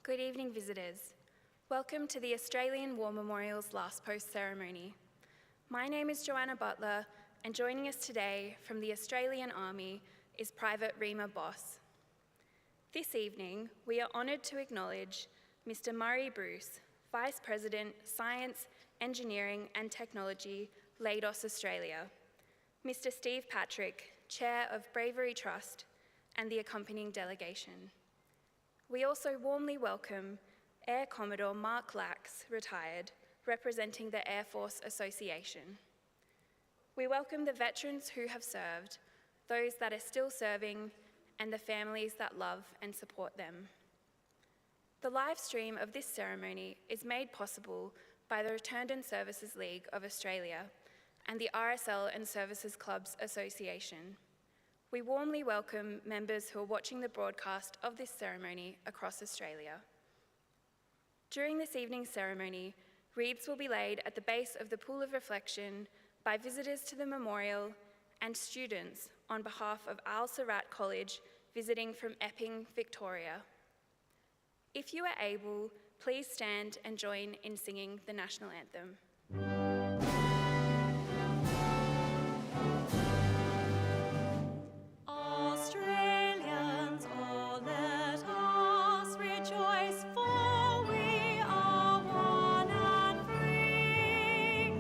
Good evening, visitors. Welcome to the Australian War Memorial's Last Post ceremony. My name is Joanna Butler, and joining us today from the Australian Army is Private Rima Boss. This evening, we are honoured to acknowledge Mr. Murray Bruce, Vice President, Science, Engineering and Technology, Leidos Australia, Mr. Steve Patrick, Chair of Bravery Trust, and the accompanying delegation. We also warmly welcome Air Commodore Mark Lax, retired, representing the Air Force Association. We welcome the veterans who have served, those that are still serving, and the families that love and support them. The live stream of this ceremony is made possible by the Returned and Services League of Australia and the RSL and Services Clubs Association. We warmly welcome members who are watching the broadcast of this ceremony across Australia. During this evening's ceremony, wreaths will be laid at the base of the Pool of Reflection by visitors to the memorial and students on behalf of Al Sarat College visiting from Epping, Victoria. If you are able, please stand and join in singing the National Anthem. Australians, oh, let us rejoice, for we are one and free.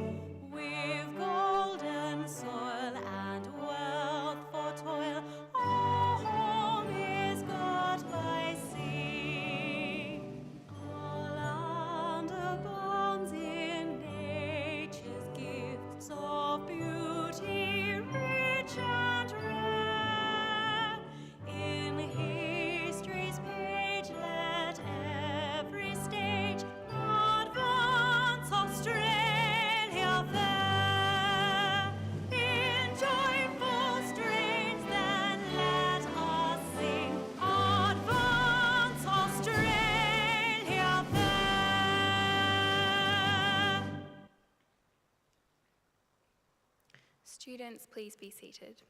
We've golden soil and wealth for toil, our home is got by sea. Our land abounds in nature's gifts of beauty, rich and rare. In history's page, let every stage advance Australia fair. In joyful strains, then let us sing, advance Australia fair. Students, please be seated.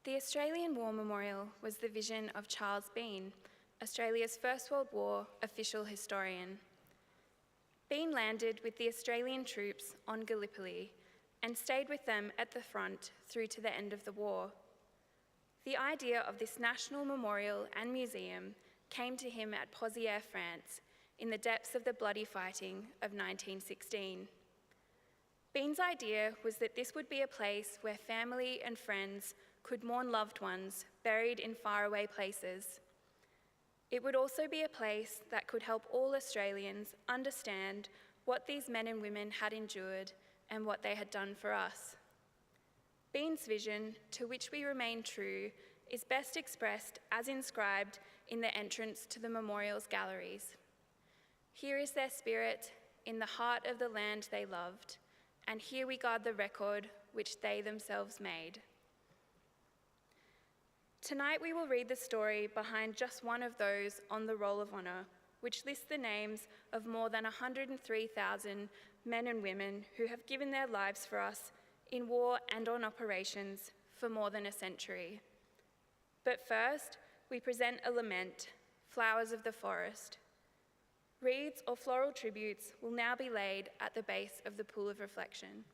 The Australian War Memorial was the vision of Charles Bean, Australia's First World War official historian. Bean landed with the Australian troops on Gallipoli and stayed with them at the front through to the end of the war. The idea of this national memorial and museum came to him at Pozières, France, in the depths of the bloody fighting of 1916. Bean's idea was that this would be a place where family and friends could mourn loved ones buried in faraway places. It would also be a place that could help all Australians understand what these men and women had endured and what they had done for us. Bean's vision, to which we remain true, is best expressed as inscribed in the entrance to the memorial's galleries. Here is their spirit in the heart of the land they loved, and here we guard the record which they themselves made. Tonight we will read the story behind just one of those on the Roll of Honour, which lists the names of more than 103,000 men and women who have given their lives for us in war and on operations for more than a century. But first, we present a lament, Flowers of the Forest. Wreaths or floral tributes will now be laid at the base of the Pool of Reflection.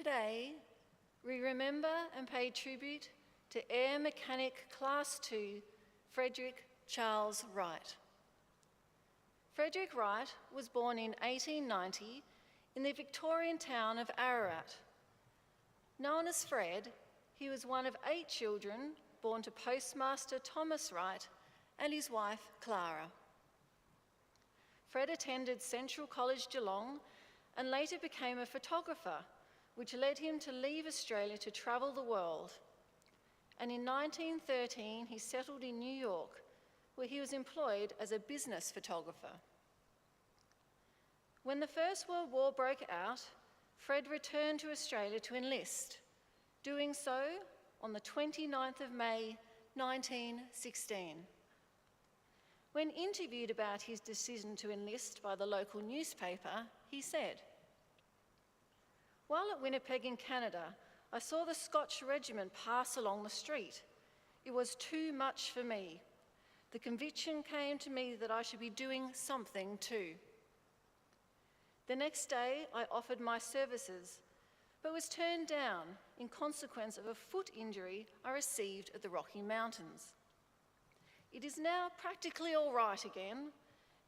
Today, we remember and pay tribute to Air Mechanic Class 2, Frederick Charles Wright. Frederick Wright was born in 1890 in the Victorian town of Ararat. Known as Fred, he was one of 8 children born to Postmaster Thomas Wright and his wife Clara. Fred attended Central College Geelong and later became a photographer, which led him to leave Australia to travel the world. And in 1913, he settled in New York, where he was employed as a business photographer. When the First World War broke out, Fred returned to Australia to enlist, doing so on the 29th of May, 1916. When interviewed about his decision to enlist by the local newspaper, he said, "While at Winnipeg in Canada, I saw the Scotch regiment pass along the street. It was too much for me. The conviction came to me that I should be doing something too. The next day, I offered my services, but was turned down in consequence of a foot injury I received at the Rocky Mountains. It is now practically all right again,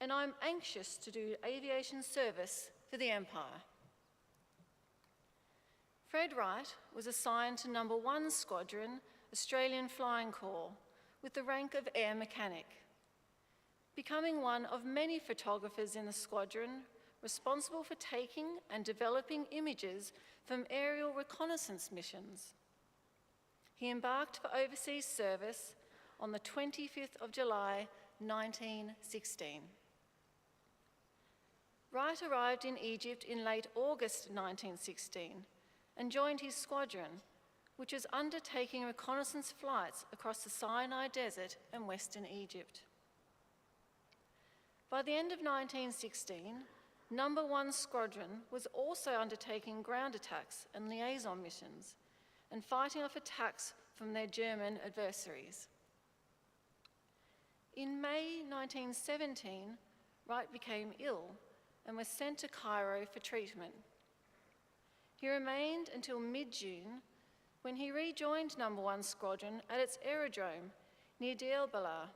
and I'm anxious to do aviation service for the Empire." Fred Wright was assigned to No. 1 Squadron, Australian Flying Corps, with the rank of Air Mechanic, becoming one of many photographers in the squadron responsible for taking and developing images from aerial reconnaissance missions. He embarked for overseas service on the 25th of July, 1916. Wright arrived in Egypt in late August 1916 and joined his squadron, which was undertaking reconnaissance flights across the Sinai Desert and Western Egypt. By the end of 1916, No. 1 Squadron was also undertaking ground attacks and liaison missions and fighting off attacks from their German adversaries. In May 1917, Wright became ill and was sent to Cairo for treatment. He remained until mid-June, when he rejoined No. 1 Squadron at its aerodrome near Deir Balah.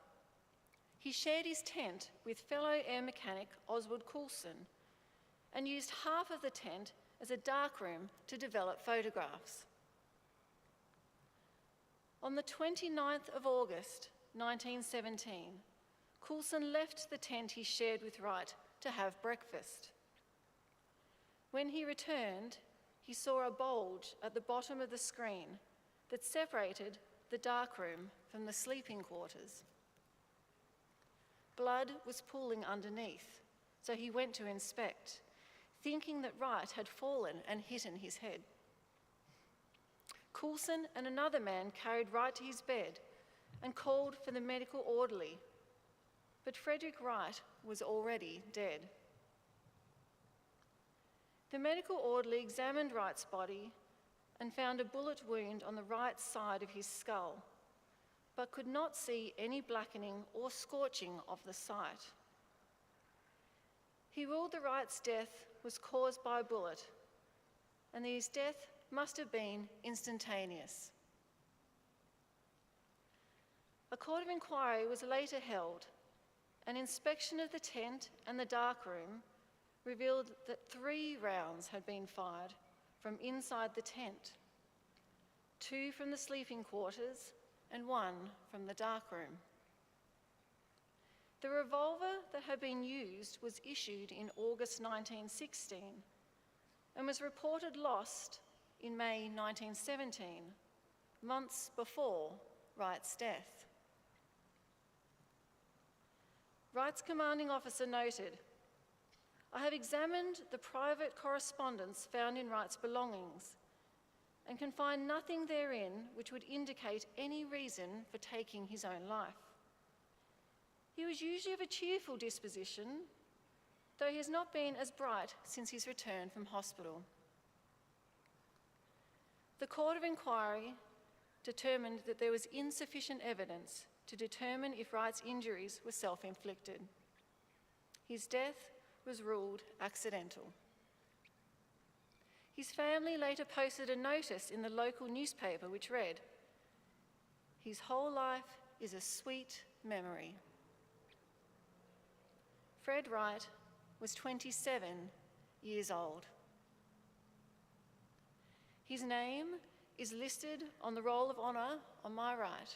He shared his tent with fellow air mechanic Oswald Coulson and used half of the tent as a darkroom to develop photographs. On the 29th of August, 1917, Coulson left the tent he shared with Wright to have breakfast. When he returned, he saw a bulge at the bottom of the screen that separated the darkroom from the sleeping quarters. Blood was pooling underneath, so he went to inspect, thinking that Wright had fallen and hit his head. Coulson and another man carried Wright to his bed and called for the medical orderly, but Frederick Wright was already dead. The medical orderly examined Wright's body and found a bullet wound on the right side of his skull, but could not see any blackening or scorching of the site. He ruled that Wright's death was caused by a bullet, and that his death must have been instantaneous. A court of inquiry was later held. An inspection of the tent and the darkroom revealed that 3 rounds had been fired from inside the tent, 2 from the sleeping quarters and 1 from the darkroom. The revolver that had been used was issued in August 1916 and was reported lost in May 1917, months before Wright's death. Wright's commanding officer noted, "I have examined the private correspondence found in Wright's belongings and can find nothing therein which would indicate any reason for taking his own life. He was usually of a cheerful disposition, though he has not been as bright since his return from hospital." The Court of Inquiry determined that there was insufficient evidence to determine if Wright's injuries were self-inflicted. His death was ruled accidental. His family later posted a notice in the local newspaper which read, "His whole life is a sweet memory." Fred Wright was 27 years old. His name is listed on the Roll of Honour on my right,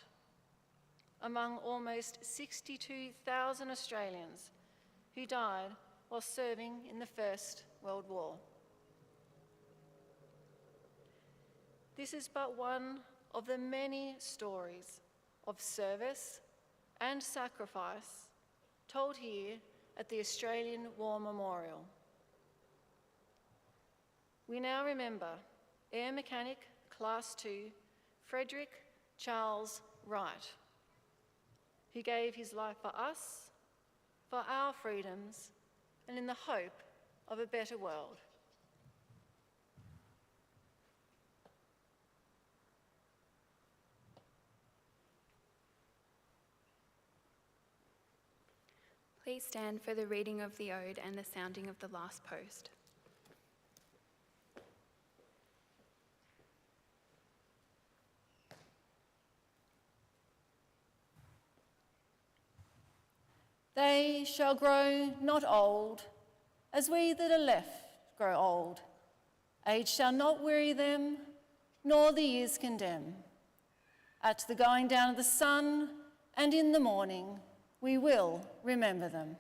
among almost 62,000 Australians who died while serving in the First World War. This is but one of the many stories of service and sacrifice told here at the Australian War Memorial. We now remember Air Mechanic Class 2 Frederick Charles Wright, who gave his life for us, for our freedoms, and in the hope of a better world. Please stand for the reading of the ode and the sounding of the last post. They shall grow not old, as we that are left grow old. Age shall not weary them, nor the years condemn. At the going down of the sun and in the morning, we will remember them.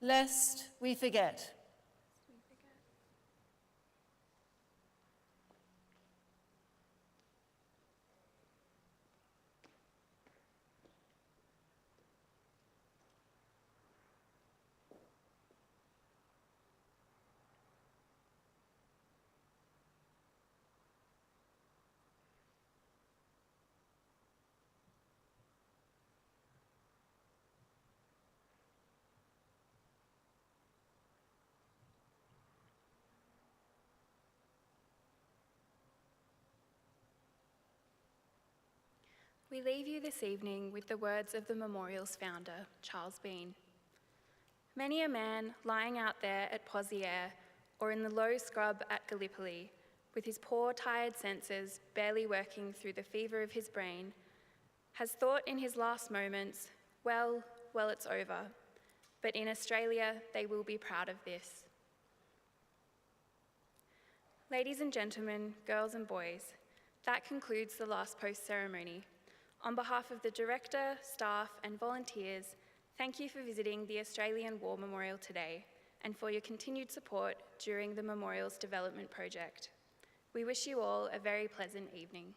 Lest we forget. We leave you this evening with the words of the memorial's founder, Charles Bean. Many a man lying out there at Pozières or in the low scrub at Gallipoli, with his poor, tired senses barely working through the fever of his brain, has thought in his last moments, well, it's over. But in Australia, they will be proud of this. Ladies and gentlemen, girls and boys, that concludes the last post ceremony. On behalf of the director, staff, and volunteers, thank you for visiting the Australian War Memorial today and for your continued support during the memorial's development project. We wish you all a very pleasant evening.